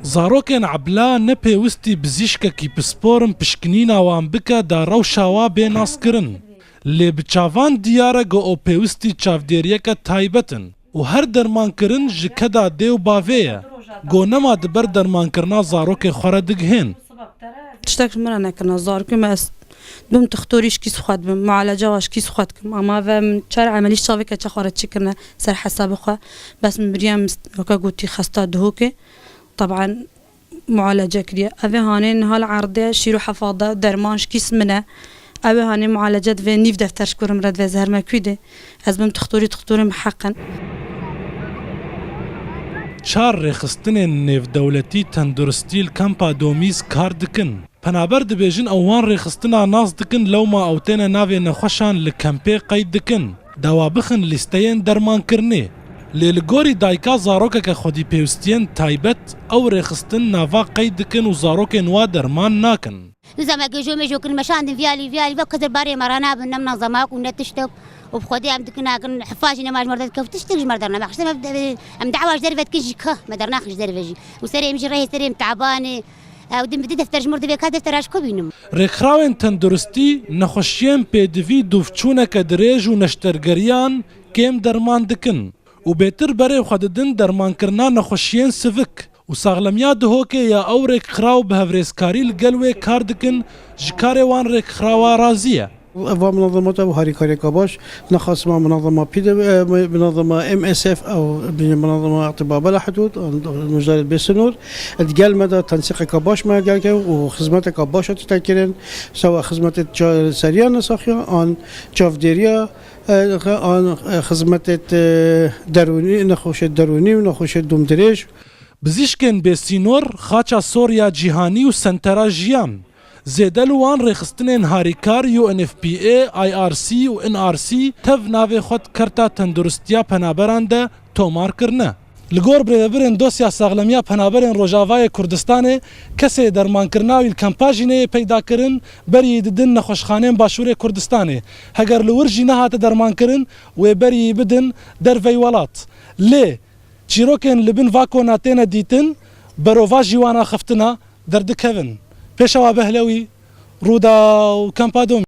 زاروکên عبلا nepêwistî bizîşkekî pisporin pişkinîna wan bike da rewşa wa bênaskirin. Lê bi çavan diyar e ku ew pêwistî çavdêriyeke taybet in û her dermankirin ji keda dê û bavê ye. Gonema diber dermankirina zarokê xwe re digihên. Tiştek min re nekirina zarokê me ez bim doktorî ji kîs xwe dibim, mualece wa ji kîs xwe dikim ama ve min çare emelî çavêke çi xwe re çîkirine ser hesabê xwe bes min biriya weke gotî xesta dihokê طبعا معالجه كريه اوه هاني نهال عرضه شيرو حفاظه درمان شكيس منه اوه هاني معالجه و نيف دفتر شكورم رد و زهر مكويده از بم تختوري محقا چار رخستنên nêvdewletî tenduristî li Kampa Domîz kar dikin. Penaber dibêjin ew wan rêxistina nas dikin lewma ew têne navê nexweşan li kempê qeyd dikin. Dawa bixin lîsteyên dermankirinê. Lê li gorî dayka zarokeke xwedîpêwistiyên taybet ew rêxistin nava qeyd dikin û zarokên wa derman nakin. زعما جوجو كل مشان فيالي وكثر باري مرانا بنمنا زماك ونتشتك وبخدي عم دكنا كن حفاجنا ما مرضت كيف تشتري مرضنا ما خشنا ام دعوه درفت كيجي ما درناخش درفجي وسري يمشي راه سري تعبانه ودم بدي دفتر جمرد بك دفتر اش كوبينم رخراوین تندرستی نخوشیان پێدوی دوفچوونەکە درێژ و نەشتەرگەریان کێم دەرمان دکن و بێتر بەرێ خۆ ددن دەرمانکردنا نەخۆشیên sivik û saxlemiya dihokê ya ew rêkxiraw bi hevrêzkarî li gel wê kar dikin ji karê wan rêkxirawa razî ye. منظمات أو هاريكاري كاباش نخصم منظمة منظمة MSF أو منظمة أطباء بلا حدود مجال بسنور تقال مدى تنسيق كاباش ما قال وخدمات كاباش تتكرن سواء خدمات سريان نسخيا عن شافديريا عن خدمات دروني نخوش الدروني ونخوش الدوم دريج بزیشکên bêsînor xaça Sorya cîhanî û sentera jiyan. Zêde li wan rêxistinên harîkar UNFPA, IRC û NRC tev navê xwe kerta tenduristiya penaberan de tomar kirine. Li gor birêvebirên dosya saxlemiya penaberên Rojavayê Kurdistanê kesê dermankirina wî li Kampajînê peyda kirin beriyê didin nexweşxaneyên Başûrê Kurdistanê. Heger li wir jî nehate dermankirin wê beriyê bidin dervey welat. Lê çîrokên li bin vakona têne dîtin berova jî wana xeftina derdikevin. Pêşewa Behlewî, Rûda û Kampa Domîz.